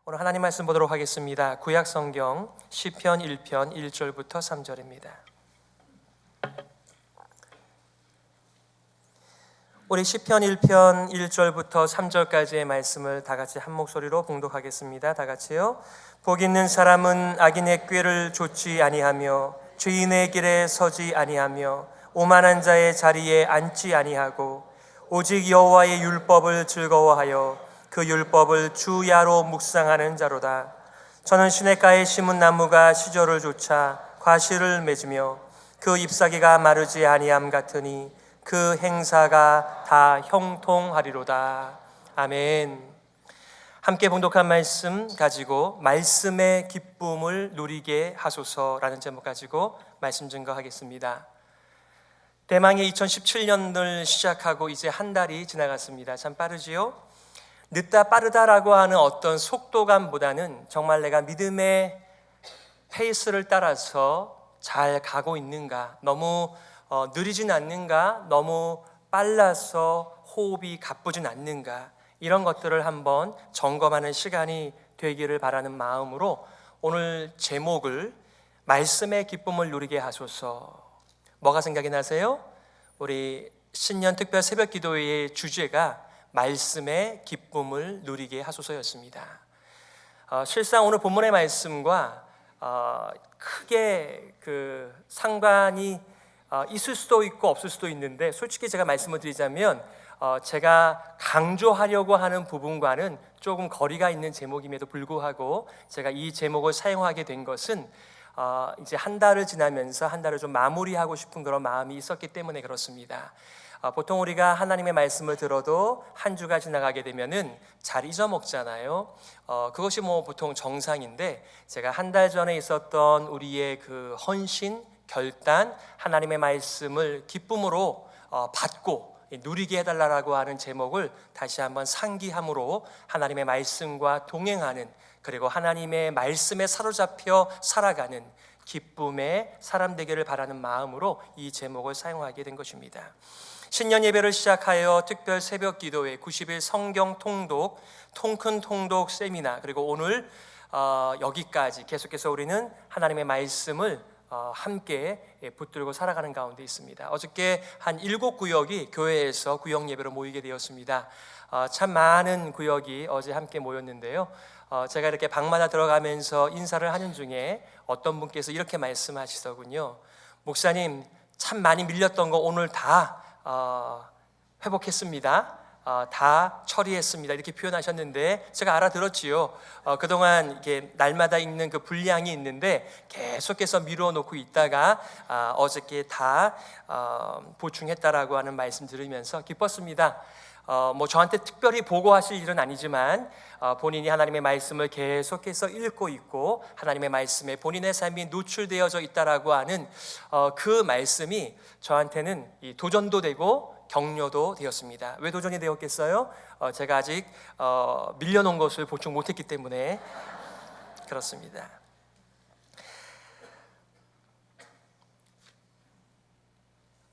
오늘 하나님 말씀 보도록 하겠습니다. 구약 성경 시편 1편 1절부터 3절입니다. 우리 시편 1편 1절부터 3절까지의 말씀을 다 같이 한 목소리로 봉독하겠습니다. 다 같이요. 복 있는 사람은 악인의 꾀를 좇지 아니하며 죄인의 길에 서지 아니하며 오만한 자의 자리에 앉지 아니하고 오직 여호와의 율법을 즐거워하여 그 율법을 주야로 묵상하는 자로다. 저는 시냇가에 심은 나무가 시절을 좇아 과실을 맺으며 그 잎사귀가 마르지 아니함 같으니 그 행사가 다 형통하리로다. 아멘. 함께 봉독한 말씀 가지고 말씀의 기쁨을 누리게 하소서라는 제목 가지고 말씀 증거하겠습니다. 대망의 2017년을 시작하고 이제 한 달이 지나갔습니다. 참 빠르지요? 늦다 빠르다라고 하는 어떤 속도감보다는 정말 내가 믿음의 페이스를 따라서 잘 가고 있는가, 너무 느리진 않는가, 너무 빨라서 호흡이 가쁘진 않는가, 이런 것들을 한번 점검하는 시간이 되기를 바라는 마음으로 오늘 제목을 말씀의 기쁨을 누리게 하소서. 뭐가 생각이 나세요? 우리 신년 특별 새벽 기도회의 주제가 말씀의 기쁨을 누리게 하소서였습니다. 실상 오늘 본문의 말씀과 크게 상관이 있을 수도 있고 없을 수도 있는데, 솔직히 제가 말씀을 드리자면 제가 강조하려고 하는 부분과는 조금 거리가 있는 제목임에도 불구하고 제가 이 제목을 사용하게 된 것은 이제 한 달을 지나면서 한 달을 좀 마무리하고 싶은 그런 마음이 있었기 때문에 그렇습니다. 보통 우리가 하나님의 말씀을 들어도 한 주가 지나가게 되면은 잘 잊어먹잖아요. 그것이 보통 정상인데, 제가 한 달 전에 있었던 우리의 그 헌신, 결단, 하나님의 말씀을 기쁨으로 받고 누리게 해달라고 하는 제목을 다시 한번 상기함으로 하나님의 말씀과 동행하는, 그리고 하나님의 말씀에 사로잡혀 살아가는 기쁨의 사람 되기를 바라는 마음으로 이 제목을 사용하게 된 것입니다. 신년 예배를 시작하여 특별 새벽 기도회, 90일 성경 통독, 통큰 통독 세미나, 그리고 오늘 여기까지 계속해서 우리는 하나님의 말씀을 함께 붙들고 살아가는 가운데 있습니다. 어저께 한 7구역이 교회에서 구역 예배로 모이게 되었습니다. 참 많은 구역이 어제 함께 모였는데요. 제가 이렇게 방마다 들어가면서 인사를 하는 중에 어떤 분께서 이렇게 말씀하시더군요. 목사님, 참 많이 밀렸던 거 오늘 다 회복했습니다. 다 처리했습니다. 이렇게 표현하셨는데 제가 알아들었지요. 그동안 이게 날마다 읽는 그 분량이 있는데 계속해서 미뤄놓고 있다가 어저께 다 보충했다라고 하는 말씀 들으면서 기뻤습니다. 저한테 특별히 보고하실 일은 아니지만 본인이 하나님의 말씀을 계속해서 읽고 있고 하나님의 말씀에 본인의 삶이 노출되어져 있다라고 하는 그 말씀이 저한테는 도전도 되고 격려도 되었습니다. 왜 도전이 되었겠어요? 제가 아직 밀려놓은 것을 보충 못했기 때문에 그렇습니다.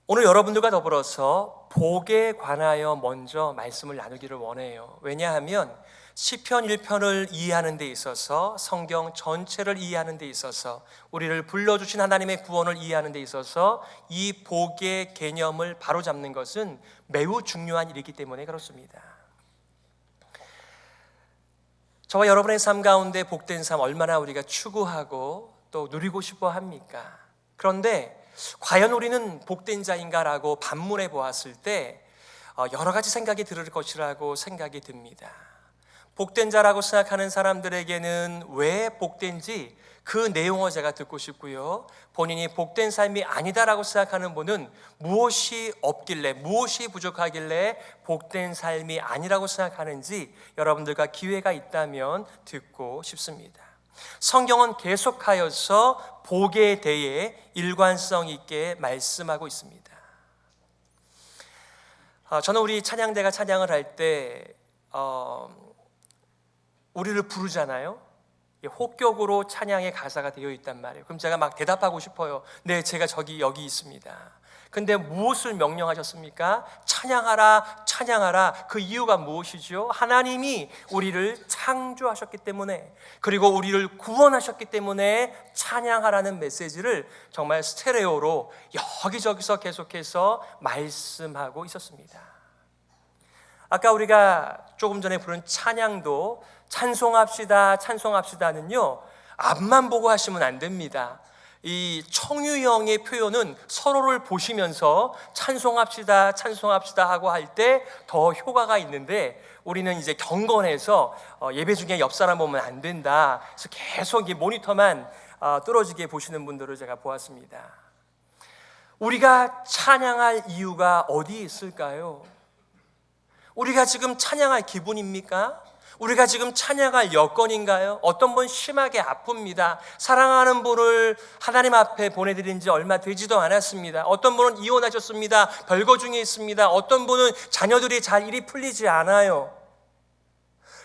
오늘 여러분들과 더불어서 복에 관하여 먼저 말씀을 나누기를 원해요. 왜냐하면 시편 1편을 이해하는 데 있어서, 성경 전체를 이해하는 데 있어서, 우리를 불러주신 하나님의 구원을 이해하는 데 있어서 이 복의 개념을 바로잡는 것은 매우 중요한 일이기 때문에 그렇습니다. 저와 여러분의 삶 가운데 복된 삶 얼마나 우리가 추구하고 또 누리고 싶어 합니까? 그런데 과연 우리는 복된 자인가라고 반문해 보았을 때 여러 가지 생각이 들을 것이라고 생각이 듭니다. 복된 자라고 생각하는 사람들에게는 왜 복된지 그 내용을 제가 듣고 싶고요, 본인이 복된 삶이 아니다라고 생각하는 분은 무엇이 없길래, 무엇이 부족하길래 복된 삶이 아니라고 생각하는지 여러분들과 기회가 있다면 듣고 싶습니다. 성경은 계속하여서 복에 대해 일관성 있게 말씀하고 있습니다. 저는 우리 찬양대가 찬양을 할 때 우리를 부르잖아요. 혹격으로 찬양의 가사가 되어 있단 말이에요. 그럼 제가 막 대답하고 싶어요. 네, 제가 여기 있습니다. 근데 무엇을 명령하셨습니까? 찬양하라, 찬양하라. 그 이유가 무엇이죠? 하나님이 우리를 창조하셨기 때문에, 그리고 우리를 구원하셨기 때문에 찬양하라는 메시지를 정말 스테레오로 여기저기서 계속해서 말씀하고 있었습니다. 아까 우리가 조금 전에 부른 찬양도 찬송합시다, 찬송합시다는요, 앞만 보고 하시면 안 됩니다. 이 청유형의 표현은 서로를 보시면서 찬송합시다, 찬송합시다 하고 할 때 더 효과가 있는데, 우리는 이제 경건해서 예배 중에 옆 사람 보면 안 된다. 그래서 계속 이 모니터만 뚫어지게 보시는 분들을 제가 보았습니다. 우리가 찬양할 이유가 어디에 있을까요? 우리가 지금 찬양할 기분입니까? 우리가 지금 찬양할 여건인가요? 어떤 분 심하게 아픕니다. 사랑하는 분을 하나님 앞에 보내드린 지 얼마 되지도 않았습니다. 어떤 분은 이혼하셨습니다. 별거 중에 있습니다. 어떤 분은 자녀들이 잘 일이 풀리지 않아요.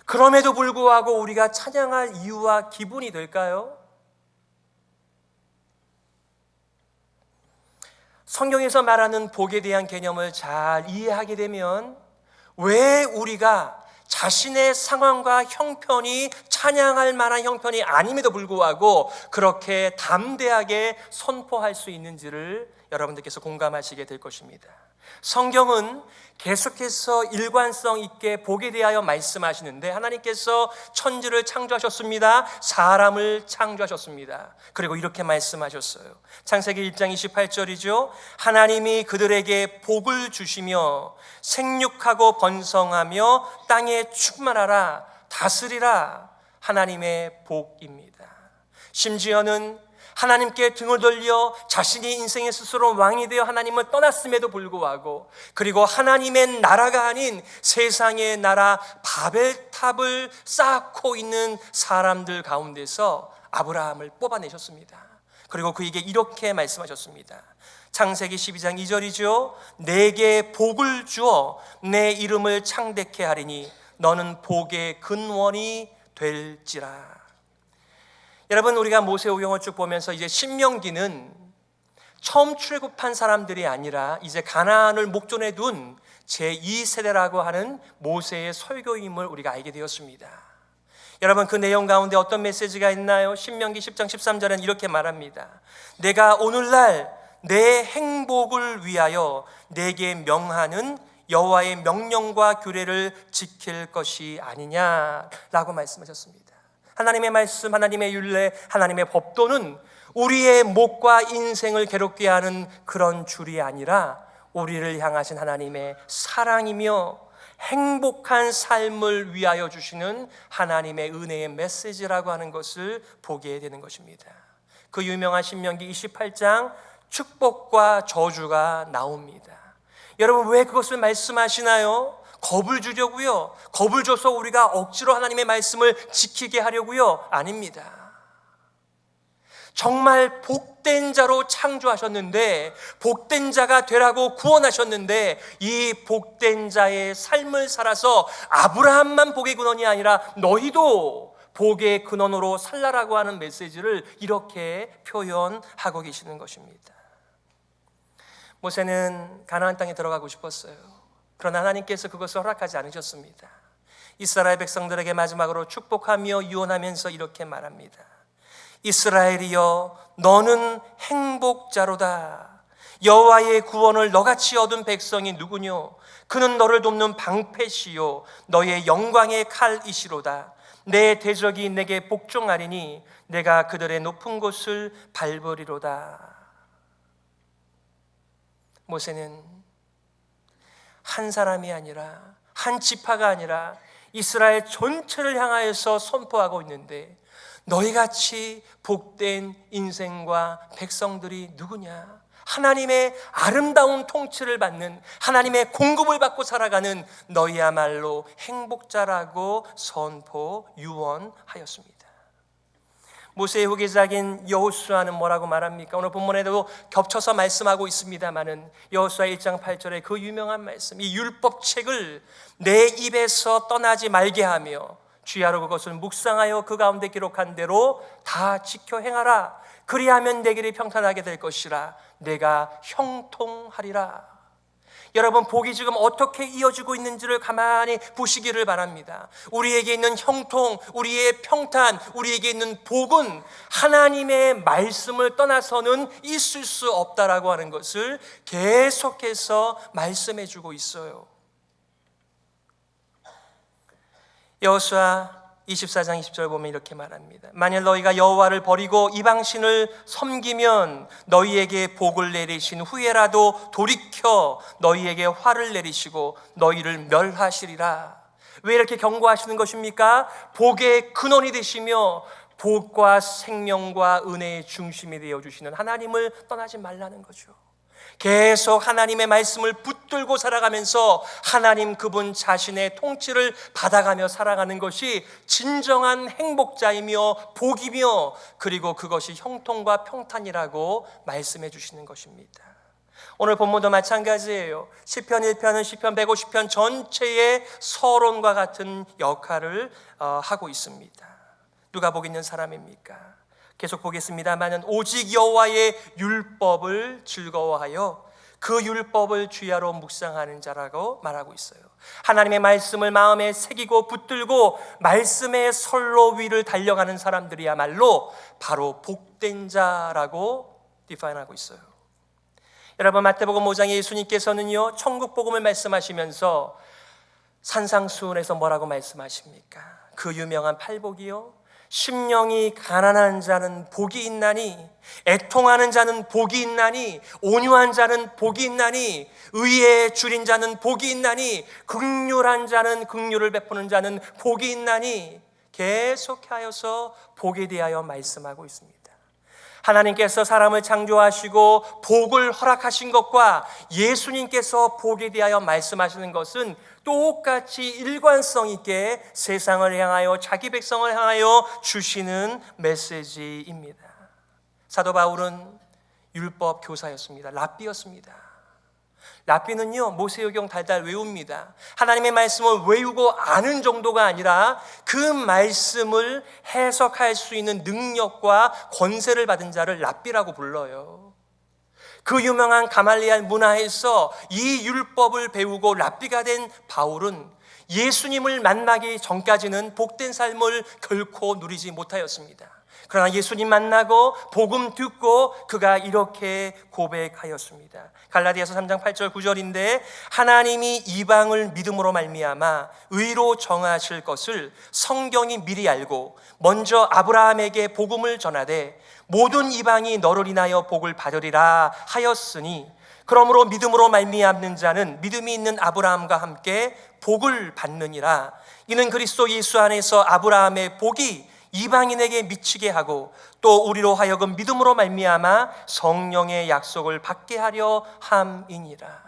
그럼에도 불구하고 우리가 찬양할 이유와 기분이 될까요? 성경에서 말하는 복에 대한 개념을 잘 이해하게 되면, 왜 우리가 자신의 상황과 형편이 찬양할 만한 형편이 아님에도 불구하고 그렇게 담대하게 선포할 수 있는지를 여러분들께서 공감하시게 될 것입니다. 성경은 계속해서 일관성 있게 복에 대하여 말씀하시는데, 하나님께서 천지를 창조하셨습니다. 사람을 창조하셨습니다. 그리고 이렇게 말씀하셨어요. 창세기 1장 28절이죠. 하나님이 그들에게 복을 주시며 생육하고 번성하며 땅에 충만하라, 다스리라. 하나님의 복입니다. 심지어는 하나님께 등을 돌려 자신이 인생의 스스로 왕이 되어 하나님을 떠났음에도 불구하고, 그리고 하나님의 나라가 아닌 세상의 나라 바벨탑을 쌓고 있는 사람들 가운데서 아브라함을 뽑아내셨습니다. 그리고 그에게 이렇게 말씀하셨습니다. 창세기 12장 2절이죠. 내게 복을 주어 내 이름을 창대케 하리니 너는 복의 근원이 될지라. 여러분, 우리가 모세오경을 쭉 보면서 이제 신명기는 처음 출국한 사람들이 아니라 이제 가나안을 목전에 둔 제2세대라고 하는 모세의 설교임을 우리가 알게 되었습니다. 여러분, 그 내용 가운데 어떤 메시지가 있나요? 신명기 10장 13절은 이렇게 말합니다. 내가 오늘날 내 행복을 위하여 내게 명하는 여호와의 명령과 규례를 지킬 것이 아니냐라고 말씀하셨습니다. 하나님의 말씀, 하나님의 율례, 하나님의 법도는 우리의 목과 인생을 괴롭게 하는 그런 줄이 아니라 우리를 향하신 하나님의 사랑이며 행복한 삶을 위하여 주시는 하나님의 은혜의 메시지라고 하는 것을 보게 되는 것입니다. 그 유명한 신명기 28장 축복과 저주가 나옵니다. 여러분, 왜 그것을 말씀하시나요? 겁을 주려고요? 겁을 줘서 우리가 억지로 하나님의 말씀을 지키게 하려고요? 아닙니다. 정말 복된 자로 창조하셨는데, 복된 자가 되라고 구원하셨는데, 이 복된 자의 삶을 살아서 아브라함만 복의 근원이 아니라 너희도 복의 근원으로 살라라고 하는 메시지를 이렇게 표현하고 계시는 것입니다. 모세는 가나안 땅에 들어가고 싶었어요. 그러나 하나님께서 그것을 허락하지 않으셨습니다. 이스라엘 백성들에게 마지막으로 축복하며 유언하면서 이렇게 말합니다. 이스라엘이여, 너는 행복자로다. 여호와의 구원을 너같이 얻은 백성이 누구뇨? 그는 너를 돕는 방패시요 너의 영광의 칼이시로다. 내 대적이 내게 복종하리니 내가 그들의 높은 곳을 밟으리로다. 모세는 한 사람이 아니라, 한 지파가 아니라 이스라엘 전체를 향하여서 선포하고 있는데, 너희같이 복된 인생과 백성들이 누구냐? 하나님의 아름다운 통치를 받는, 하나님의 공급을 받고 살아가는 너희야말로 행복자라고 선포 유언하였습니다. 모세의 후계자인 여호수아는 뭐라고 말합니까? 오늘 본문에도 겹쳐서 말씀하고 있습니다마는 여호수아 1장 8절에 그 유명한 말씀, 이 율법책을 내 입에서 떠나지 말게 하며 주야로 그것을 묵상하여 그 가운데 기록한 대로 다 지켜 행하라. 그리하면 내 길이 평탄하게 될 것이라. 내가 형통하리라. 여러분, 복이 지금 어떻게 이어지고 있는지를 가만히 보시기를 바랍니다. 우리에게 있는 형통, 우리의 평탄, 우리에게 있는 복은 하나님의 말씀을 떠나서는 있을 수 없다라고 하는 것을 계속해서 말씀해 주고 있어요. 여호수아 24장 20절 보면 이렇게 말합니다. 만일 너희가 여호와를 버리고 이방신을 섬기면 너희에게 복을 내리신 후에라도 돌이켜 너희에게 화를 내리시고 너희를 멸하시리라. 왜 이렇게 경고하시는 것입니까? 복의 근원이 되시며 복과 생명과 은혜의 중심이 되어주시는 하나님을 떠나지 말라는 거죠. 계속 하나님의 말씀을 붙들고 살아가면서 하나님 그분 자신의 통치를 받아가며 살아가는 것이 진정한 행복자이며 복이며, 그리고 그것이 형통과 평탄이라고 말씀해 주시는 것입니다. 오늘 본문도 마찬가지예요. 시편 1편은 시편 150편 전체의 서론과 같은 역할을 하고 있습니다. 누가 복 있는 사람입니까? 계속 보겠습니다만은 오직 여호와의 율법을 즐거워하여 그 율법을 주야로 묵상하는 자라고 말하고 있어요. 하나님의 말씀을 마음에 새기고 붙들고 말씀의 선로 위를 달려가는 사람들이야말로 바로 복된 자라고 디파인하고 있어요. 여러분, 마태복음 5장에 예수님께서는요 천국 복음을 말씀하시면서 산상수훈에서 뭐라고 말씀하십니까? 그 유명한 팔복이요, 심령이 가난한 자는 복이 있나니, 애통하는 자는 복이 있나니, 온유한 자는 복이 있나니, 의에 줄인 자는 복이 있나니, 긍휼한 자는 긍휼을 베푸는 자는 복이 있나니, 계속하여서 복에 대하여 말씀하고 있습니다. 하나님께서 사람을 창조하시고 복을 허락하신 것과 예수님께서 복에 대하여 말씀하시는 것은 똑같이 일관성 있게 세상을 향하여 자기 백성을 향하여 주시는 메시지입니다. 사도 바울은 율법 교사였습니다. 랍비였습니다. 랍비는요 모세오경 달달 외웁니다. 하나님의 말씀을 외우고 아는 정도가 아니라 그 말씀을 해석할 수 있는 능력과 권세를 받은 자를 랍비라고 불러요. 그 유명한 가말리알 문화에서 이 율법을 배우고 랍비가 된 바울은 예수님을 만나기 전까지는 복된 삶을 결코 누리지 못하였습니다. 그러나 예수님 만나고 복음 듣고 그가 이렇게 고백하였습니다. 갈라디아서 3장 8절 9절인데 하나님이 이방을 믿음으로 말미암아 의로 정하실 것을 성경이 미리 알고 먼저 아브라함에게 복음을 전하되 모든 이방이 너를 인하여 복을 받으리라 하였으니, 그러므로 믿음으로 말미암는 자는 믿음이 있는 아브라함과 함께 복을 받느니라. 이는 그리스도 예수 안에서 아브라함의 복이 이방인에게 미치게 하고 또 우리로 하여금 믿음으로 말미암아 성령의 약속을 받게 하려 함이니라.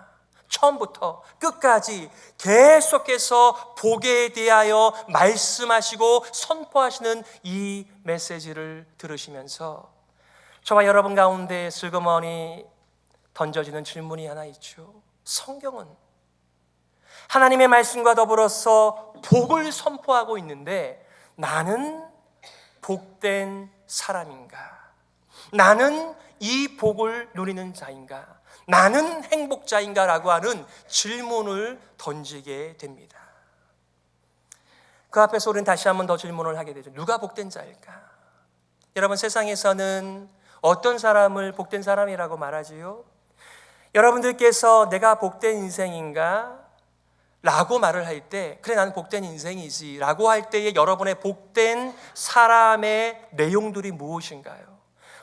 처음부터 끝까지 계속해서 복에 대하여 말씀하시고 선포하시는 이 메시지를 들으시면서 저와 여러분 가운데 슬그머니 던져지는 질문이 하나 있죠. 성경은 하나님의 말씀과 더불어서 복을 선포하고 있는데 나는 복된 사람인가? 나는 이 복을 누리는 자인가? 나는 행복자인가? 라고 하는 질문을 던지게 됩니다. 그 앞에서 우리는 다시 한번 더 질문을 하게 되죠. 누가 복된 자일까? 여러분, 세상에서는 어떤 사람을 복된 사람이라고 말하지요? 여러분들께서 내가 복된 인생인가? 라고 말을 할 때, 그래 나는 복된 인생이지 라고 할 때의 여러분의 복된 사람의 내용들이 무엇인가요?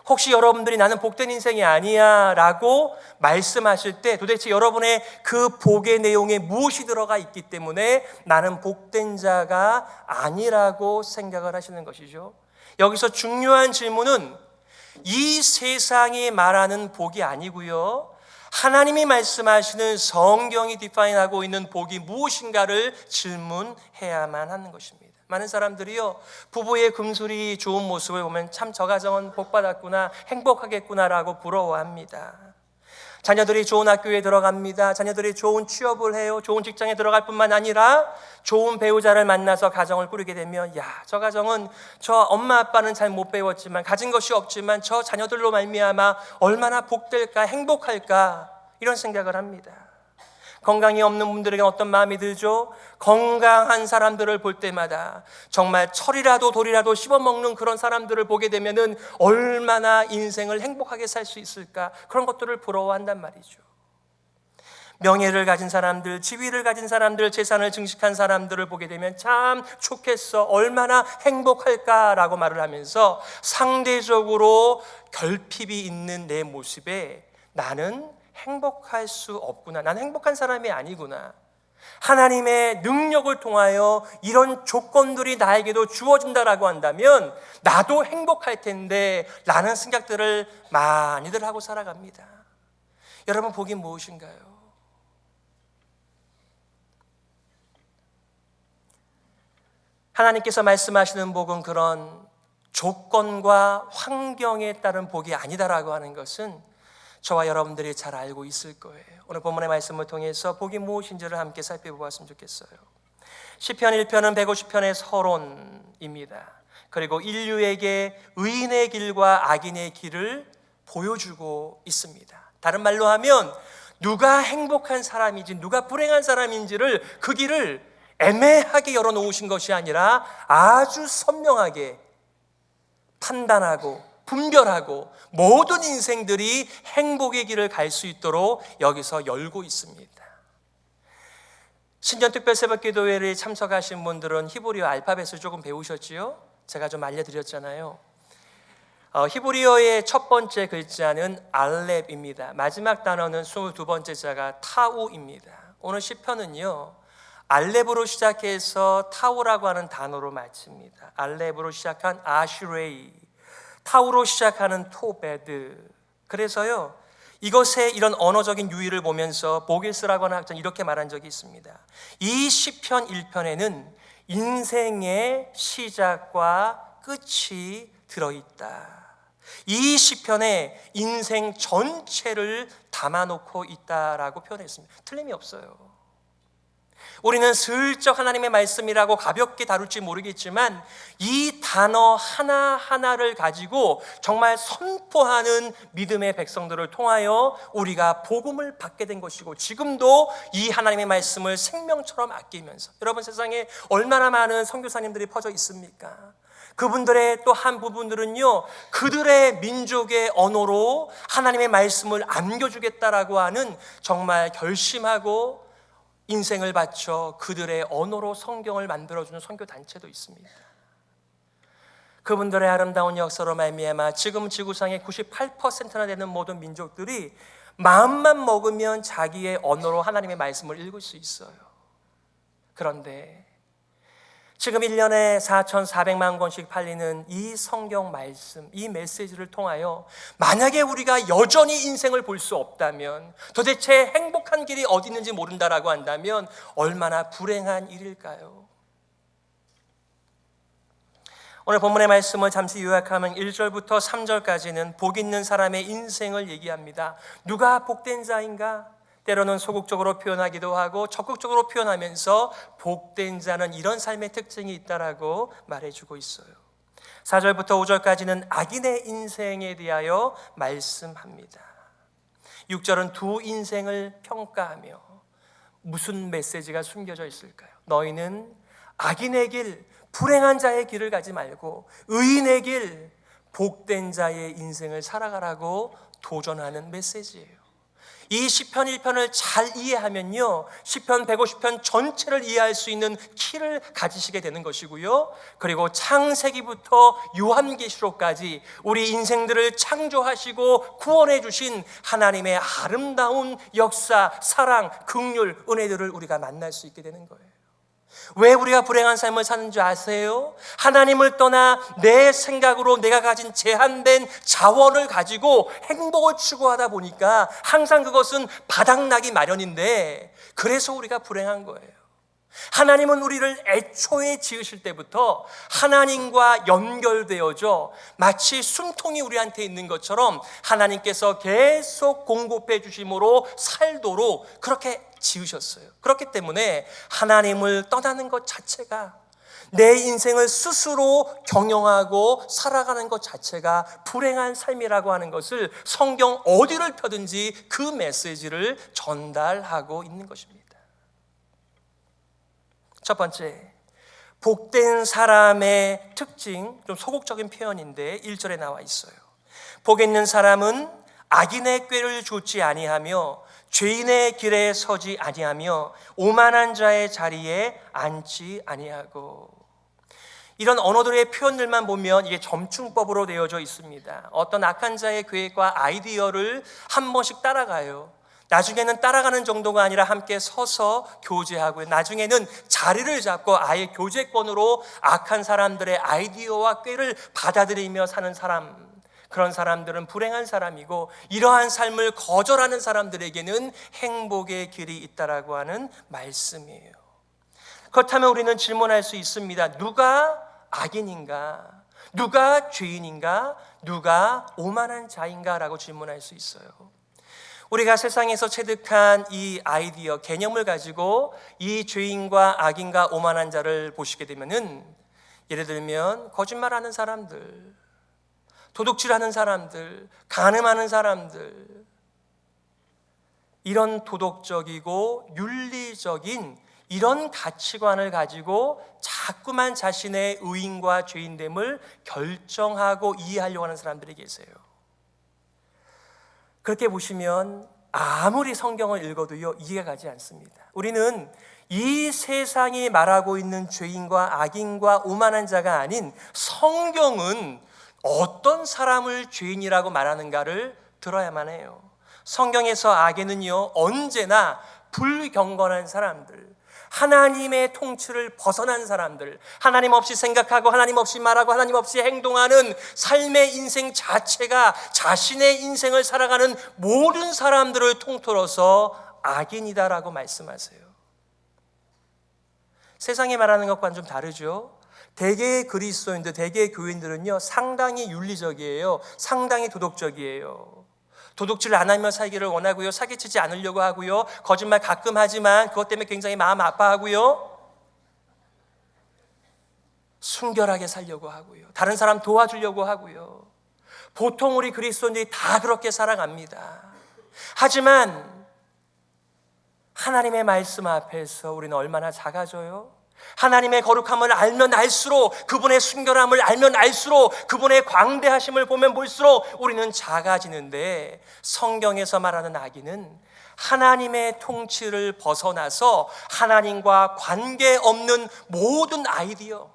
혹시 여러분들이 나는 복된 인생이 아니야 라고 말씀하실 때 도대체 여러분의 그 복의 내용에 무엇이 들어가 있기 때문에 나는 복된 자가 아니라고 생각을 하시는 것이죠? 여기서 중요한 질문은 이 세상이 말하는 복이 아니고요, 하나님이 말씀하시는 성경이 디파인하고 있는 복이 무엇인가를 질문해야만 하는 것입니다. 많은 사람들이요 부부의 금술이 좋은 모습을 보면 참 저 가정은 복받았구나, 행복하겠구나라고 부러워합니다. 자녀들이 좋은 학교에 들어갑니다. 자녀들이 좋은 취업을 해요. 좋은 직장에 들어갈 뿐만 아니라 좋은 배우자를 만나서 가정을 꾸리게 되면, 야, 저 가정은 저 엄마 아빠는 잘 못 배웠지만, 가진 것이 없지만 저 자녀들로 말미암아 얼마나 복될까, 행복할까, 이런 생각을 합니다. 건강이 없는 분들에게 어떤 마음이 들죠? 건강한 사람들을 볼 때마다 정말 철이라도 돌이라도 씹어먹는 그런 사람들을 보게 되면은 얼마나 인생을 행복하게 살 수 있을까, 그런 것들을 부러워한단 말이죠. 명예를 가진 사람들, 지위를 가진 사람들, 재산을 증식한 사람들을 보게 되면 참 좋겠어, 얼마나 행복할까라고 말을 하면서 상대적으로 결핍이 있는 내 모습에 나는 행복할 수 없구나, 난 행복한 사람이 아니구나, 하나님의 능력을 통하여 이런 조건들이 나에게도 주어진다라고 한다면 나도 행복할 텐데 라는 생각들을 많이들 하고 살아갑니다. 여러분, 복이 무엇인가요? 하나님께서 말씀하시는 복은 그런 조건과 환경에 따른 복이 아니다라고 하는 것은 저와 여러분들이 잘 알고 있을 거예요. 오늘 본문의 말씀을 통해서 복이 무엇인지를 함께 살펴보았으면 좋겠어요. 시편 1편은 150편의 서론입니다. 그리고 인류에게 의인의 길과 악인의 길을 보여주고 있습니다. 다른 말로 하면 누가 행복한 사람인지 누가 불행한 사람인지를, 그 길을 애매하게 열어놓으신 것이 아니라 아주 선명하게 판단하고 분별하고 모든 인생들이 행복의 길을 갈 수 있도록 여기서 열고 있습니다. 신년 특별 새벽 기도회에 참석하신 분들은 히브리어 알파벳을 조금 배우셨지요? 제가 좀 알려드렸잖아요. 히브리어의 첫 번째 글자는 알렙입니다. 마지막 단어는 22번째 자가 타우입니다. 오늘 시편은요, 알렙으로 시작해서 타우라고 하는 단어로 마칩니다. 알렙으로 시작한 아슈레이, 타우로 시작하는 토베드. 그래서요, 이것의 이런 언어적인 유의를 보면서 보게스라고 하는 학자는 이렇게 말한 적이 있습니다. 이 시편 1편에는 인생의 시작과 끝이 들어있다. 이 시편에 인생 전체를 담아놓고 있다라고 표현했습니다. 틀림이 없어요. 우리는 슬쩍 하나님의 말씀이라고 가볍게 다룰지 모르겠지만 이 단어 하나하나를 가지고 정말 선포하는 믿음의 백성들을 통하여 우리가 복음을 받게 된 것이고, 지금도 이 하나님의 말씀을 생명처럼 아끼면서, 여러분, 세상에 얼마나 많은 선교사님들이 퍼져 있습니까? 그분들의 또 한 부분들은요, 그들의 민족의 언어로 하나님의 말씀을 안겨주겠다라고 하는 정말 결심하고 인생을 바쳐 그들의 언어로 성경을 만들어주는 선교단체도 있습니다. 그분들의 아름다운 역사로 말미암아 지금 지구상의 98%나 되는 모든 민족들이 마음만 먹으면 자기의 언어로 하나님의 말씀을 읽을 수 있어요. 그런데 지금 1년에 4,400만 권씩 팔리는 이 성경 말씀, 이 메시지를 통하여 만약에 우리가 여전히 인생을 볼 수 없다면, 도대체 행복한 길이 어디 있는지 모른다라고 한다면 얼마나 불행한 일일까요? 오늘 본문의 말씀을 잠시 요약하면 1절부터 3절까지는 복 있는 사람의 인생을 얘기합니다. 누가 복된 자인가? 때로는 소극적으로 표현하기도 하고 적극적으로 표현하면서 복된 자는 이런 삶의 특징이 있다라고 말해주고 있어요. 4절부터 5절까지는 악인의 인생에 대하여 말씀합니다. 6절은 두 인생을 평가하며 무슨 메시지가 숨겨져 있을까요? 너희는 악인의 길, 불행한 자의 길을 가지 말고 의인의 길, 복된 자의 인생을 살아가라고 도전하는 메시지예요. 이 시편 1편을 잘 이해하면요, 시편 150편 전체를 이해할 수 있는 키를 가지시게 되는 것이고요, 그리고 창세기부터 요한계시록까지 우리 인생들을 창조하시고 구원해 주신 하나님의 아름다운 역사, 사랑, 긍휼, 은혜들을 우리가 만날 수 있게 되는 거예요. 왜 우리가 불행한 삶을 사는 줄 아세요? 하나님을 떠나 내 생각으로 내가 가진 제한된 자원을 가지고 행복을 추구하다 보니까 항상 그것은 바닥나기 마련인데, 그래서 우리가 불행한 거예요. 하나님은 우리를 애초에 지으실 때부터 하나님과 연결되어져 마치 숨통이 우리한테 있는 것처럼 하나님께서 계속 공급해 주심으로 살도록 그렇게 지으셨어요. 그렇기 때문에 하나님을 떠나는 것 자체가, 내 인생을 스스로 경영하고 살아가는 것 자체가 불행한 삶이라고 하는 것을 성경 어디를 펴든지 그 메시지를 전달하고 있는 것입니다. 첫 번째, 복된 사람의 특징, 좀 소극적인 표현인데 1절에 나와 있어요. 복 있는 사람은 악인의 꾀를 좇지 아니하며 죄인의 길에 서지 아니하며 오만한 자의 자리에 앉지 아니하고. 이런 언어들의 표현들만 보면 이게 점충법으로 되어져 있습니다. 어떤 악한 자의 계획과 아이디어를 한 번씩 따라가요. 나중에는 따라가는 정도가 아니라 함께 서서 교제하고요. 나중에는 자리를 잡고 아예 교제권으로 악한 사람들의 아이디어와 꾀를 받아들이며 사는 사람, 그런 사람들은 불행한 사람이고, 이러한 삶을 거절하는 사람들에게는 행복의 길이 있다라고 하는 말씀이에요. 그렇다면 우리는 질문할 수 있습니다. 누가 악인인가? 누가 죄인인가? 누가 오만한 자인가? 라고 질문할 수 있어요. 우리가 세상에서 체득한 이 아이디어, 개념을 가지고 이 죄인과 악인과 오만한 자를 보시게 되면은, 예를 들면 거짓말하는 사람들, 도둑질하는 사람들, 간음하는 사람들, 이런 도덕적이고 윤리적인 이런 가치관을 가지고 자꾸만 자신의 의인과 죄인됨을 결정하고 이해하려고 하는 사람들이 계세요. 그렇게 보시면 아무리 성경을 읽어도요, 이해가 가지 않습니다. 우리는 이 세상이 말하고 있는 죄인과 악인과 오만한 자가 아닌 성경은 어떤 사람을 죄인이라고 말하는가를 들어야만 해요. 성경에서 악에는요, 언제나 불경건한 사람들, 하나님의 통치를 벗어난 사람들, 하나님 없이 생각하고 하나님 없이 말하고 하나님 없이 행동하는 삶의 인생 자체가 자신의 인생을 살아가는 모든 사람들을 통틀어서 악인이다라고 말씀하세요. 세상에 말하는 것과는 좀 다르죠. 대개의 그리스도인들, 대개의 교인들은요, 상당히 윤리적이에요. 상당히 도덕적이에요. 도둑질 안 하며 살기를 원하고요, 사기치지 않으려고 하고요, 거짓말 가끔 하지만 그것 때문에 굉장히 마음 아파하고요, 순결하게 살려고 하고요, 다른 사람 도와주려고 하고요. 보통 우리 그리스도인들이 다 그렇게 살아갑니다. 하지만 하나님의 말씀 앞에서 우리는 얼마나 작아져요? 하나님의 거룩함을 알면 알수록, 그분의 순결함을 알면 알수록, 그분의 광대하심을 보면 볼수록 우리는 작아지는데, 성경에서 말하는 악인은 하나님의 통치를 벗어나서 하나님과 관계없는 모든 아이디어,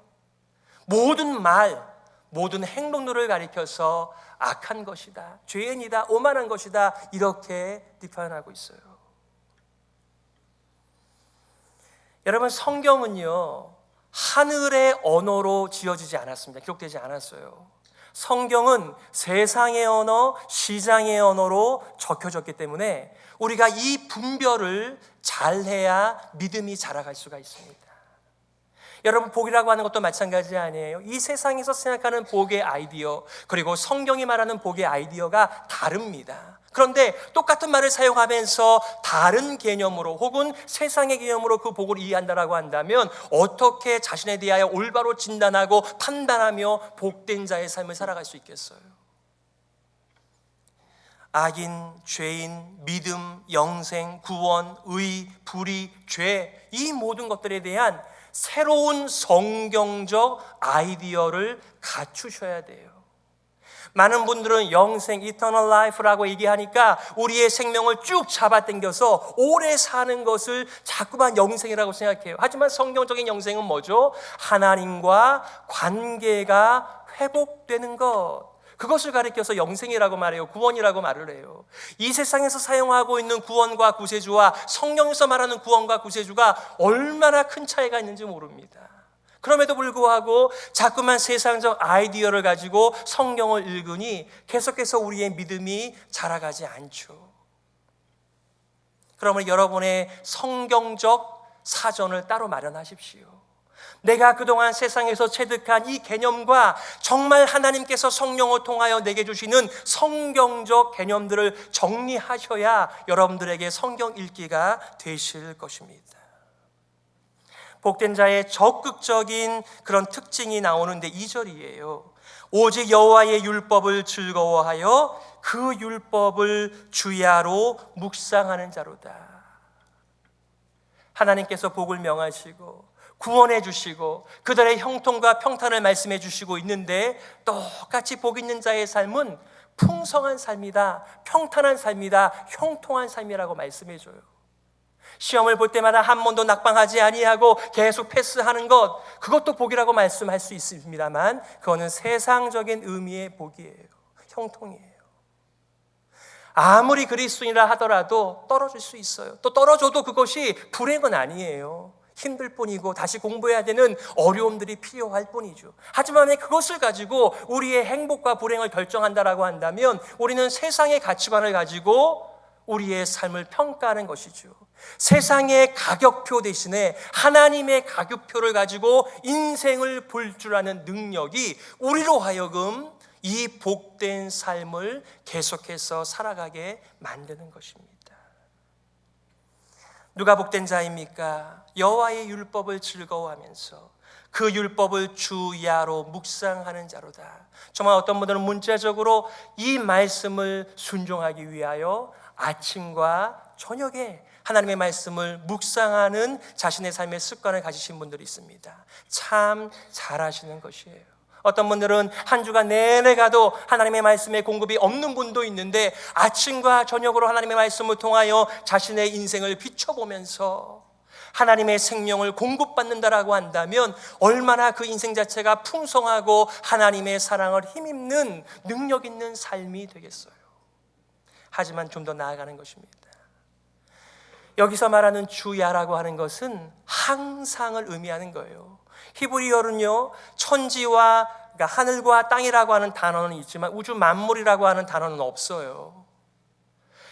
모든 말, 모든 행동들을 가리켜서 악한 것이다, 죄인이다, 오만한 것이다, 이렇게 비판하고 있어요. 여러분, 성경은요, 하늘의 언어로 지어지지 않았습니다. 기록되지 않았어요. 성경은 세상의 언어, 시장의 언어로 적혀졌기 때문에 우리가 이 분별을 잘해야 믿음이 자라갈 수가 있습니다. 여러분, 복이라고 하는 것도 마찬가지 아니에요? 이 세상에서 생각하는 복의 아이디어, 그리고 성경이 말하는 복의 아이디어가 다릅니다. 그런데 똑같은 말을 사용하면서 다른 개념으로 혹은 세상의 개념으로 그 복을 이해한다라고 한다면 어떻게 자신에 대하여 올바로 진단하고 판단하며 복된 자의 삶을 살아갈 수 있겠어요? 악인, 죄인, 믿음, 영생, 구원, 의, 불의, 죄, 이 모든 것들에 대한 새로운 성경적 아이디어를 갖추셔야 돼요. 많은 분들은 영생, eternal life라고 얘기하니까 우리의 생명을 쭉 잡아당겨서 오래 사는 것을 자꾸만 영생이라고 생각해요. 하지만 성경적인 영생은 뭐죠? 하나님과 관계가 회복되는 것, 그것을 가리켜서 영생이라고 말해요. 구원이라고 말을 해요. 이 세상에서 사용하고 있는 구원과 구세주와 성경에서 말하는 구원과 구세주가 얼마나 큰 차이가 있는지 모릅니다. 그럼에도 불구하고 자꾸만 세상적 아이디어를 가지고 성경을 읽으니 계속해서 우리의 믿음이 자라가지 않죠. 그러면 여러분의 성경적 사전을 따로 마련하십시오. 내가 그동안 세상에서 체득한 이 개념과 정말 하나님께서 성령을 통하여 내게 주시는 성경적 개념들을 정리하셔야 여러분들에게 성경 읽기가 되실 것입니다. 복된 자의 적극적인 그런 특징이 나오는데 2절이에요. 오직 여호와의 율법을 즐거워하여 그 율법을 주야로 묵상하는 자로다. 하나님께서 복을 명하시고 구원해 주시고 그들의 형통과 평탄을 말씀해 주시고 있는데, 똑같이 복 있는 자의 삶은 풍성한 삶이다, 평탄한 삶이다, 형통한 삶이라고 말씀해 줘요. 시험을 볼 때마다 한 번도 낙방하지 아니하고 계속 패스하는 것, 그것도 복이라고 말씀할 수 있습니다만 그거는 세상적인 의미의 복이에요. 형통이에요. 아무리 그리스도인이라 하더라도 떨어질 수 있어요. 또 떨어져도 그것이 불행은 아니에요. 힘들 뿐이고 다시 공부해야 되는 어려움들이 필요할 뿐이죠. 하지만 그것을 가지고 우리의 행복과 불행을 결정한다라고 한다면 우리는 세상의 가치관을 가지고 우리의 삶을 평가하는 것이죠. 세상의 가격표 대신에 하나님의 가격표를 가지고 인생을 볼 줄 아는 능력이 우리로 하여금 이 복된 삶을 계속해서 살아가게 만드는 것입니다. 누가 복된 자입니까? 여호와의 율법을 즐거워하면서 그 율법을 주야로 묵상하는 자로다. 정말 어떤 분들은 문자적으로 이 말씀을 순종하기 위하여 아침과 저녁에 하나님의 말씀을 묵상하는 자신의 삶의 습관을 가지신 분들이 있습니다. 참 잘하시는 것이에요. 어떤 분들은 한 주간 내내 가도 하나님의 말씀의 공급이 없는 분도 있는데 아침과 저녁으로 하나님의 말씀을 통하여 자신의 인생을 비춰보면서 하나님의 생명을 공급받는다라고 한다면 얼마나 그 인생 자체가 풍성하고 하나님의 사랑을 힘입는 능력 있는 삶이 되겠어요. 하지만 좀 더 나아가는 것입니다. 여기서 말하는 주야라고 하는 것은 항상을 의미하는 거예요. 히브리어는요, 천지와, 그러니까 하늘과 땅이라고 하는 단어는 있지만 우주 만물이라고 하는 단어는 없어요.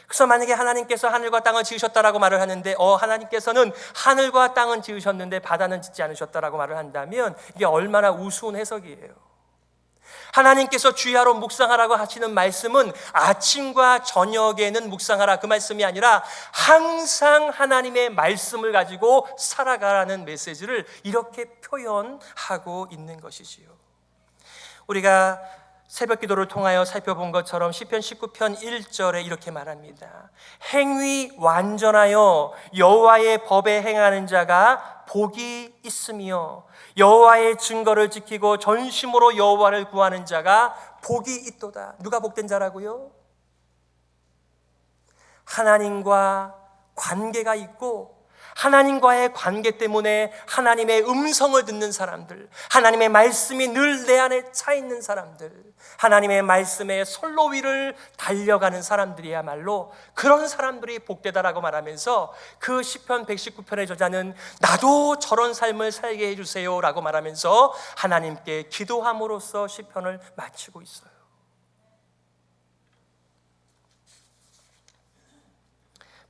그래서 만약에 하나님께서 하늘과 땅을 지으셨다라고 말을 하는데 하나님께서는 하늘과 땅은 지으셨는데 바다는 짓지 않으셨다라고 말을 한다면 이게 얼마나 우스운 해석이에요. 하나님께서 주야로 묵상하라고 하시는 말씀은 아침과 저녁에는 묵상하라, 그 말씀이 아니라 항상 하나님의 말씀을 가지고 살아가라는 메시지를 이렇게 표현하고 있는 것이지요. 우리가 새벽 기도를 통하여 살펴본 것처럼 시편 19편 1절에 이렇게 말합니다. 행위 완전하여 여호와의 법에 행하는 자가 복이 있으며 여호와의 증거를 지키고 전심으로 여호와를 구하는 자가 복이 있도다. 누가 복된 자라고요? 하나님과 관계가 있고 하나님과의 관계 때문에 하나님의 음성을 듣는 사람들, 하나님의 말씀이 늘 내 안에 차 있는 사람들, 하나님의 말씀의 선로 위를 달려가는 사람들이야말로 그런 사람들이 복되다라고 말하면서 그 시편 119편의 저자는 나도 저런 삶을 살게 해주세요 라고 말하면서 하나님께 기도함으로써 시편을 마치고 있어요.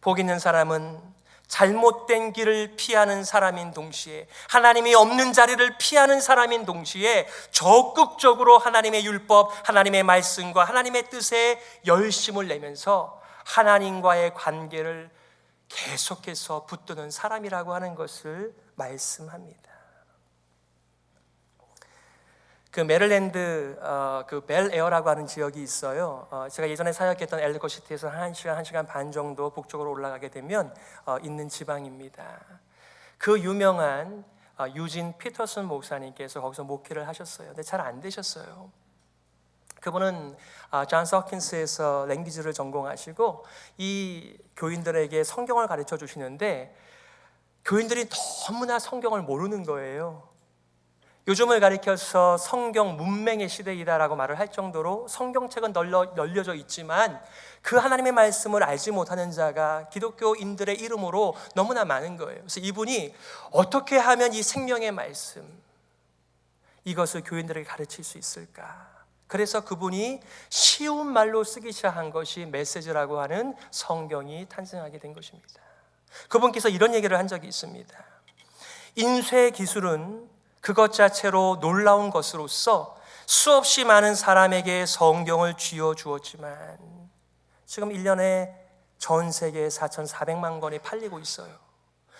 복 있는 사람은 잘못된 길을 피하는 사람인 동시에 하나님이 없는 자리를 피하는 사람인 동시에 적극적으로 하나님의 율법, 하나님의 말씀과 하나님의 뜻에 열심을 내면서 하나님과의 관계를 계속해서 붙드는 사람이라고 하는 것을 말씀합니다. 그 메릴랜드 그 벨에어라고 하는 지역이 있어요. 제가 예전에 사역했던 엘리거시티에서 1시간 반 정도 북쪽으로 올라가게 되면 있는 지방입니다. 그 유명한 유진 피터슨 목사님께서 거기서 목회를 하셨어요. 근데 잘 안 되셨어요. 그분은 존스 홉킨스에서 랭귀지를 전공하시고 이 교인들에게 성경을 가르쳐 주시는데 교인들이 너무나 성경을 모르는 거예요. 요즘을 가리켜서 성경 문맹의 시대이다라고 말을 할 정도로 성경책은 널려져 있지만 그 하나님의 말씀을 알지 못하는 자가 기독교인들의 이름으로 너무나 많은 거예요. 그래서 이분이 어떻게 하면 이 생명의 말씀, 이것을 교인들에게 가르칠 수 있을까? 그래서 그분이 쉬운 말로 쓰기 시작한 것이 메시지라고 하는 성경이 탄생하게 된 것입니다. 그분께서 이런 얘기를 한 적이 있습니다. 인쇄 기술은 그것 자체로 놀라운 것으로서 수없이 많은 사람에게 성경을 쥐어 주었지만 지금 1년에 전 세계에 4,400만 권이 팔리고 있어요.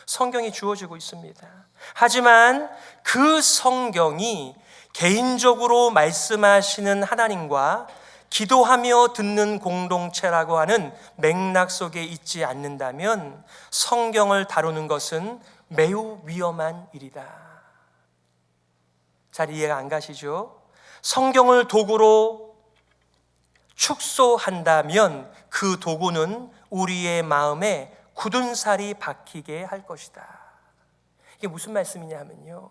성경이 주어지고 있습니다. 하지만 그 성경이 개인적으로 말씀하시는 하나님과 기도하며 듣는 공동체라고 하는 맥락 속에 있지 않는다면 성경을 다루는 것은 매우 위험한 일이다. 잘 이해가 안 가시죠? 성경을 도구로 축소한다면 그 도구는 우리의 마음에 굳은 살이 박히게 할 것이다. 이게 무슨 말씀이냐면요,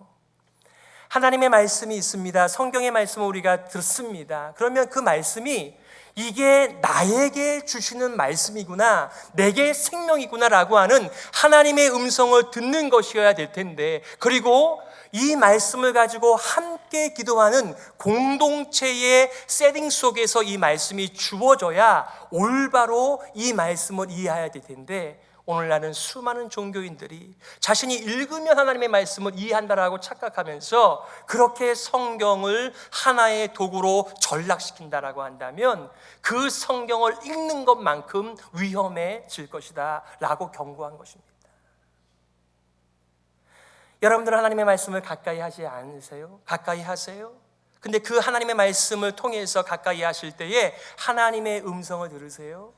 하나님의 말씀이 있습니다. 성경의 말씀을 우리가 듣습니다. 그러면 그 말씀이 이게 나에게 주시는 말씀이구나, 내게 생명이구나 라고 하는 하나님의 음성을 듣는 것이어야 될 텐데, 그리고 이 말씀을 가지고 함께 기도하는 공동체의 세팅 속에서 이 말씀이 주어져야 올바로 이 말씀을 이해해야 될 텐데, 오늘날은 수많은 종교인들이 자신이 읽으면 하나님의 말씀을 이해한다라고 착각하면서 그렇게 성경을 하나의 도구로 전락시킨다라고 한다면 그 성경을 읽는 것만큼 위험해질 것이다 라고 경고한 것입니다. 여러분들은 하나님의 말씀을 가까이 하지 않으세요? 가까이 하세요? 근데 그 하나님의 말씀을 통해서 가까이 하실 때에 하나님의 음성을 들으세요?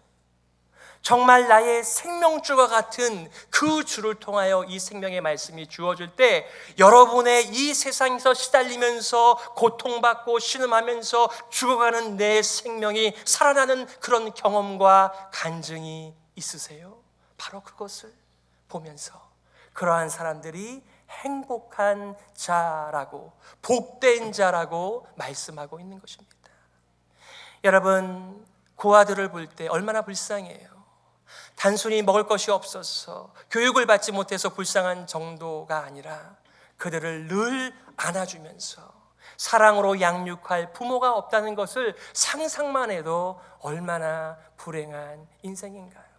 정말 나의 생명줄과 같은 그 줄을 통하여 이 생명의 말씀이 주어질 때 여러분의 이 세상에서 시달리면서 고통받고 신음하면서 죽어가는 내 생명이 살아나는 그런 경험과 간증이 있으세요? 바로 그것을 보면서 그러한 사람들이 행복한 자라고, 복된 자라고 말씀하고 있는 것입니다. 여러분, 고아들을 볼 때 얼마나 불쌍해요. 단순히 먹을 것이 없어서 교육을 받지 못해서 불쌍한 정도가 아니라 그들을 늘 안아주면서 사랑으로 양육할 부모가 없다는 것을 상상만 해도 얼마나 불행한 인생인가요?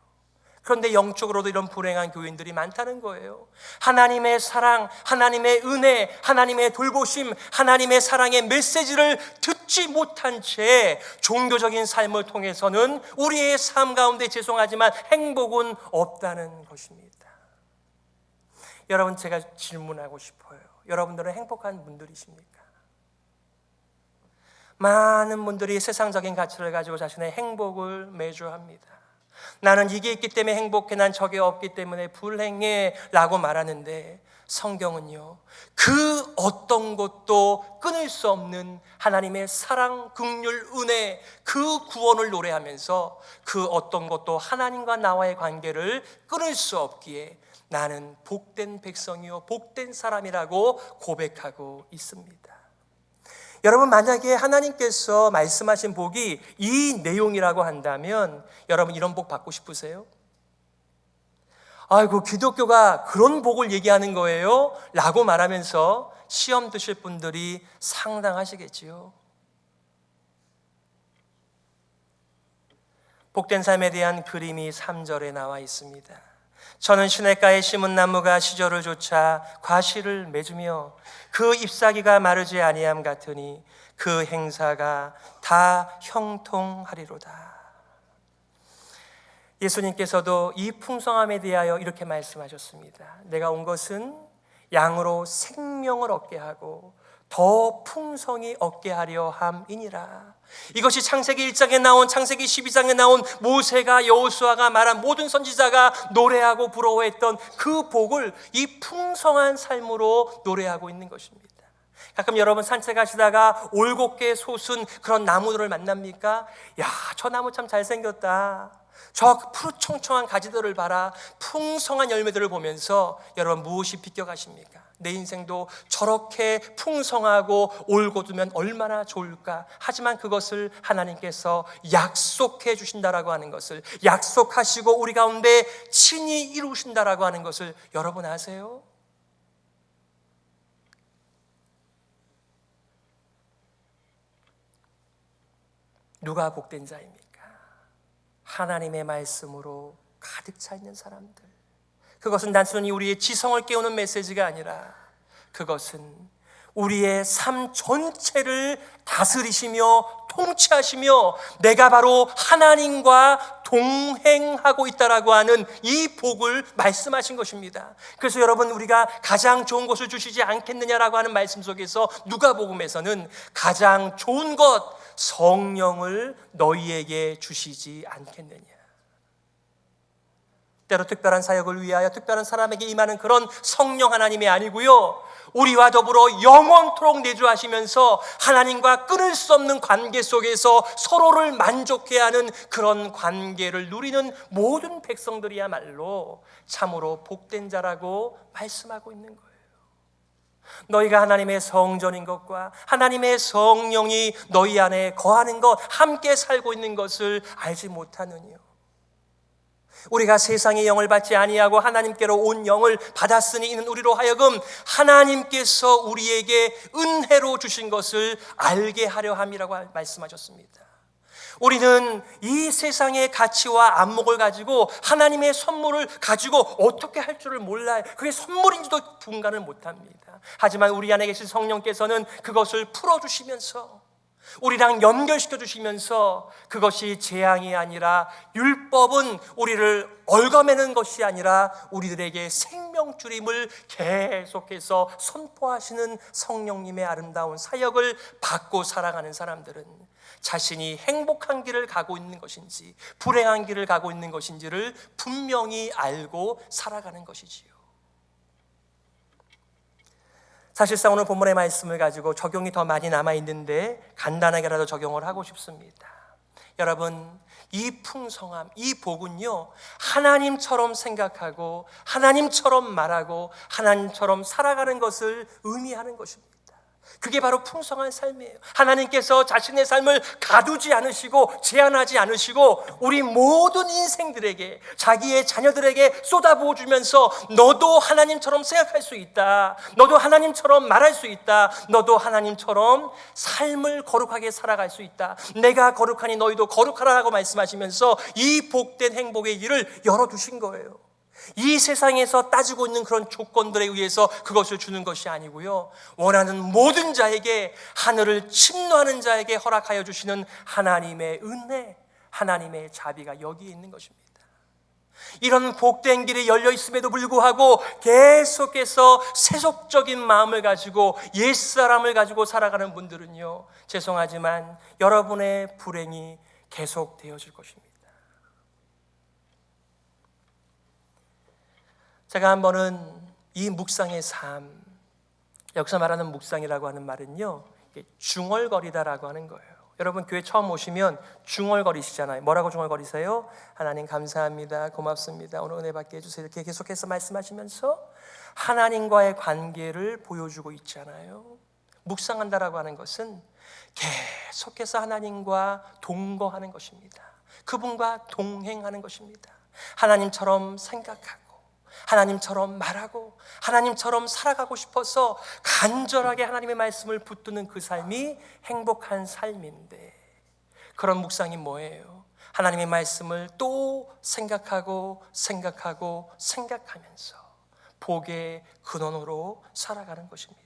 그런데 영적으로도 이런 불행한 교인들이 많다는 거예요. 하나님의 사랑, 하나님의 은혜, 하나님의 돌보심, 하나님의 사랑의 메시지를 듣지 못한 채 종교적인 삶을 통해서는 우리의 삶 가운데 죄송하지만 행복은 없다는 것입니다. 여러분, 제가 질문하고 싶어요. 여러분들은 행복한 분들이십니까? 많은 분들이 세상적인 가치를 가지고 자신의 행복을 매주합니다. 나는 이게 있기 때문에 행복해, 난 저게 없기 때문에 불행해 라고 말하는데, 성경은요, 그 어떤 것도 끊을 수 없는 하나님의 사랑, 긍휼, 은혜, 그 구원을 노래하면서 그 어떤 것도 하나님과 나와의 관계를 끊을 수 없기에 나는 복된 백성이요 복된 사람이라고 고백하고 있습니다. 여러분, 만약에 하나님께서 말씀하신 복이 이 내용이라고 한다면 여러분 이런 복 받고 싶으세요? 아이고, 기독교가 그런 복을 얘기하는 거예요? 라고 말하면서 시험 드실 분들이 상당하시겠지요. 복된 삶에 대한 그림이 3절에 나와 있습니다. 저는 시냇가에 심은 나무가 시절을 좇아 과실을 맺으며 그 잎사귀가 마르지 아니함 같으니 그 행사가 다 형통하리로다. 예수님께서도 이 풍성함에 대하여 이렇게 말씀하셨습니다. 내가 온 것은 양으로 생명을 얻게 하고 더 풍성히 얻게 하려 함이니라. 이것이 창세기 1장에 나온, 창세기 12장에 나온 모세가, 여호수아가 말한 모든 선지자가 노래하고 부러워했던 그 복을 이 풍성한 삶으로 노래하고 있는 것입니다. 가끔 여러분 산책하시다가 올곧게 솟은 그런 나무들을 만납니까? 야, 저 나무 참 잘생겼다. 저 푸르청청한 가지들을 봐라. 풍성한 열매들을 보면서 여러분 무엇이 비껴가십니까? 내 인생도 저렇게 풍성하고 올곧으면 얼마나 좋을까? 하지만 그것을 하나님께서 약속해 주신다라고 하는 것을, 약속하시고 우리 가운데 친히 이루신다라고 하는 것을 여러분 아세요? 누가 복된 자입니까? 하나님의 말씀으로 가득 차 있는 사람들, 그것은 단순히 우리의 지성을 깨우는 메시지가 아니라 그것은 우리의 삶 전체를 다스리시며 통치하시며 내가 바로 하나님과 동행하고 있다라고 하는 이 복을 말씀하신 것입니다. 그래서 여러분, 우리가 가장 좋은 것을 주시지 않겠느냐라고 하는 말씀 속에서 누가복음에서는 가장 좋은 것 성령을 너희에게 주시지 않겠느냐. 때로 특별한 사역을 위하여 특별한 사람에게 임하는 그런 성령 하나님이 아니고요, 우리와 더불어 영원토록 내주하시면서 하나님과 끊을 수 없는 관계 속에서 서로를 만족해야 하는 그런 관계를 누리는 모든 백성들이야말로 참으로 복된 자라고 말씀하고 있는 거예요. 너희가 하나님의 성전인 것과 하나님의 성령이 너희 안에 거하는 것, 함께 살고 있는 것을 알지 못하느뇨. 우리가 세상의 영을 받지 아니하고 하나님께로 온 영을 받았으니 이는 우리로 하여금 하나님께서 우리에게 은혜로 주신 것을 알게 하려 함이라고 말씀하셨습니다. 우리는 이 세상의 가치와 안목을 가지고 하나님의 선물을 가지고 어떻게 할 줄을 몰라요. 그게 선물인지도 분간을 못합니다. 하지만 우리 안에 계신 성령께서는 그것을 풀어주시면서 우리랑 연결시켜 주시면서 그것이 재앙이 아니라, 율법은 우리를 얽어매는 것이 아니라 우리들에게 생명줄임을 계속해서 선포하시는 성령님의 아름다운 사역을 받고 살아가는 사람들은 자신이 행복한 길을 가고 있는 것인지 불행한 길을 가고 있는 것인지를 분명히 알고 살아가는 것이지요. 사실상 오늘 본문의 말씀을 가지고 적용이 더 많이 남아있는데 간단하게라도 적용을 하고 싶습니다. 여러분, 이 풍성함, 이 복은요, 하나님처럼 생각하고 하나님처럼 말하고 하나님처럼 살아가는 것을 의미하는 것입니다. 그게 바로 풍성한 삶이에요. 하나님께서 자신의 삶을 가두지 않으시고 제한하지 않으시고 우리 모든 인생들에게, 자기의 자녀들에게 쏟아부어 주면서 너도 하나님처럼 생각할 수 있다, 너도 하나님처럼 말할 수 있다, 너도 하나님처럼 삶을 거룩하게 살아갈 수 있다, 내가 거룩하니 너희도 거룩하라고 말씀하시면서 이 복된 행복의 길을 열어두신 거예요. 이 세상에서 따지고 있는 그런 조건들에 의해서 그것을 주는 것이 아니고요, 원하는 모든 자에게, 하늘을 침노하는 자에게 허락하여 주시는 하나님의 은혜, 하나님의 자비가 여기에 있는 것입니다. 이런 복된 길이 열려 있음에도 불구하고 계속해서 세속적인 마음을 가지고 옛사람을 가지고 살아가는 분들은요, 죄송하지만 여러분의 불행이 계속되어질 것입니다. 제가 한 번은 이 묵상의 삶, 여기서 말하는 묵상이라고 하는 말은요, 중얼거리다라고 하는 거예요. 여러분, 교회 처음 오시면 중얼거리시잖아요. 뭐라고 중얼거리세요? 하나님 감사합니다, 고맙습니다, 오늘 은혜 받게 해주세요, 이렇게 계속해서 말씀하시면서 하나님과의 관계를 보여주고 있잖아요. 묵상한다라고 하는 것은 계속해서 하나님과 동거하는 것입니다. 그분과 동행하는 것입니다. 하나님처럼 생각하고 하나님처럼 말하고 하나님처럼 살아가고 싶어서 간절하게 하나님의 말씀을 붙드는 그 삶이 행복한 삶인데, 그런 묵상이 뭐예요? 하나님의 말씀을 또 생각하고 생각하고 생각하면서 복의 근원으로 살아가는 것입니다.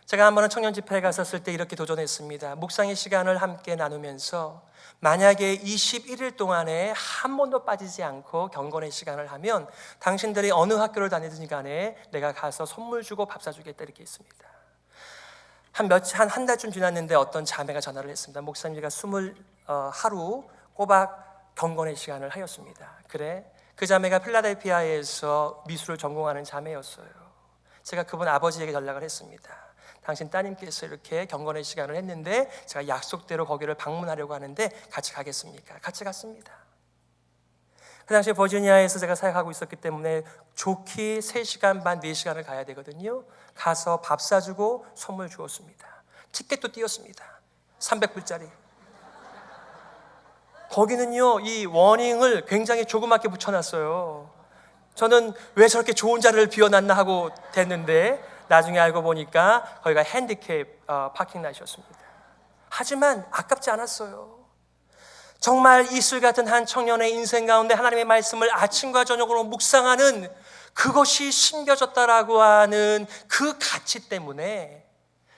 제가 한 번은 청년 집회에 갔었을 때 이렇게 도전했습니다. 묵상의 시간을 함께 나누면서 만약에 21일 동안에 한 번도 빠지지 않고 경건의 시간을 하면 당신들이 어느 학교를 다니든지 간에 내가 가서 선물 주고 밥 사주겠다, 이렇게 했습니다. 한 달쯤 지났는데 어떤 자매가 전화를 했습니다. 목사님과 20하루 꼬박 경건의 시간을 하였습니다. 그래, 그 자매가 필라델피아에서 미술을 전공하는 자매였어요. 제가 그분 아버지에게 연락을 했습니다. 당신 따님께서 이렇게 경건의 시간을 했는데 제가 약속대로 거기를 방문하려고 하는데 같이 가겠습니까? 같이 갔습니다. 그 당시에 버지니아에서 제가 사역하고 있었기 때문에 좋게 3시간 반, 4시간을 가야 되거든요. 가서 밥 사주고 선물 주었습니다. 티켓도 띄었습니다. 300불짜리. 거기는요, 이 워닝을 굉장히 조그맣게 붙여놨어요. 저는 왜 저렇게 좋은 자리를 비워놨나 하고 됐는데 나중에 알고 보니까 거기가 핸디캡 파킹 낫이었습니다. 하지만 아깝지 않았어요. 정말 이슬 같은 한 청년의 인생 가운데 하나님의 말씀을 아침과 저녁으로 묵상하는 그것이 심겨졌다라고 하는 그 가치 때문에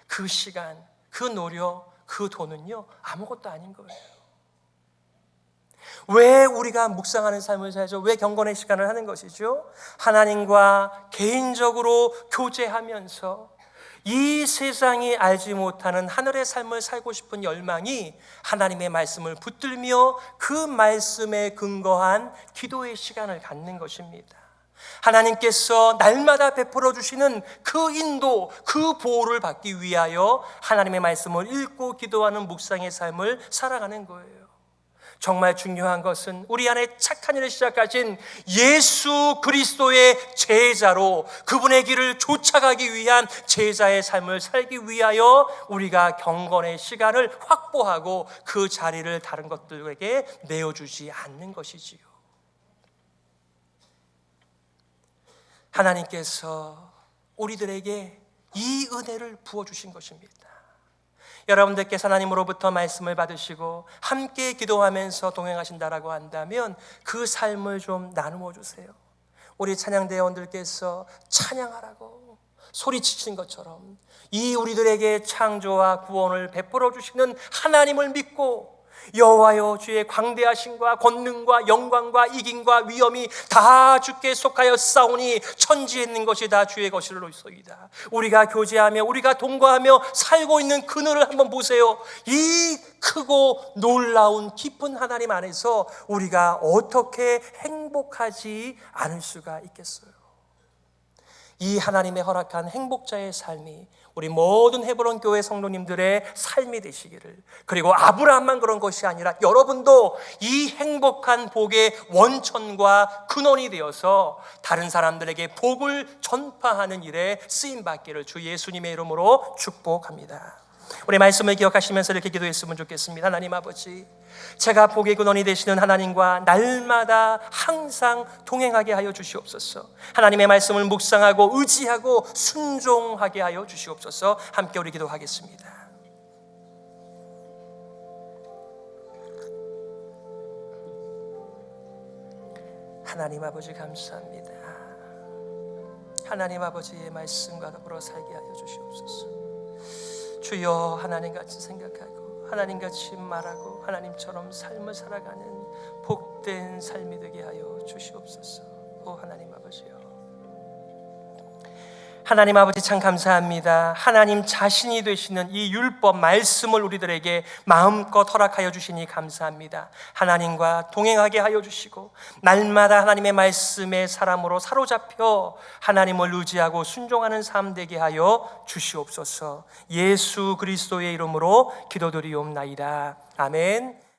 그 시간, 그 노력, 그 돈은요 아무것도 아닌 거예요. 왜 우리가 묵상하는 삶을 살죠? 왜 경건의 시간을 하는 것이죠? 하나님과 개인적으로 교제하면서 이 세상이 알지 못하는 하늘의 삶을 살고 싶은 열망이 하나님의 말씀을 붙들며 그 말씀에 근거한 기도의 시간을 갖는 것입니다. 하나님께서 날마다 베풀어 주시는 그 인도, 그 보호를 받기 위하여 하나님의 말씀을 읽고 기도하는 묵상의 삶을 살아가는 거예요. 정말 중요한 것은 우리 안에 착한 일을 시작하신 예수 그리스도의 제자로 그분의 길을 쫓아가기 위한 제자의 삶을 살기 위하여 우리가 경건의 시간을 확보하고 그 자리를 다른 것들에게 내어주지 않는 것이지요. 하나님께서 우리들에게 이 은혜를 부어주신 것입니다. 여러분들께서 하나님으로부터 말씀을 받으시고 함께 기도하면서 동행하신다라고 한다면 그 삶을 좀 나누어 주세요. 우리 찬양대원들께서 찬양하라고 소리치신 것처럼 이 우리들에게 창조와 구원을 베풀어 주시는 하나님을 믿고 여호와여 주의 광대하심과 권능과 영광과 이김과 위엄이 다 주께 속하여 싸우니 천지에 있는 것이 다 주의 것이로소이다. 우리가 교제하며 우리가 동거하며 살고 있는 그늘을 한번 보세요. 이 크고 놀라운 깊은 하나님 안에서 우리가 어떻게 행복하지 않을 수가 있겠어요? 이 하나님의 허락한 행복자의 삶이 우리 모든 헤브론 교회 성도님들의 삶이 되시기를, 그리고 아브라함만 그런 것이 아니라 여러분도 이 행복한 복의 원천과 근원이 되어서 다른 사람들에게 복을 전파하는 일에 쓰임받기를 주 예수님의 이름으로 축복합니다. 우리 말씀을 기억하시면서 이렇게 기도했으면 좋겠습니다. 하나님 아버지, 제가 복의 근원이 되시는 하나님과 날마다 항상 동행하게 하여 주시옵소서. 하나님의 말씀을 묵상하고 의지하고 순종하게 하여 주시옵소서. 함께 우리 기도하겠습니다. 하나님 아버지 감사합니다. 하나님 아버지의 말씀과 더불어 살게 하여 주시옵소서. 주여, 하나님같이 생각하고 하나님같이 말하고 하나님처럼 삶을 살아가는 복된 삶이 되게 하여 주시옵소서. 오 하나님 아버지요, 하나님 아버지 참 감사합니다. 하나님 자신이 되시는 이 율법 말씀을 우리들에게 마음껏 허락하여 주시니 감사합니다. 하나님과 동행하게 하여 주시고 날마다 하나님의 말씀의 사람으로 사로잡혀 하나님을 의지하고 순종하는 삶 되게 하여 주시옵소서. 예수 그리스도의 이름으로 기도드리옵나이다. 아멘.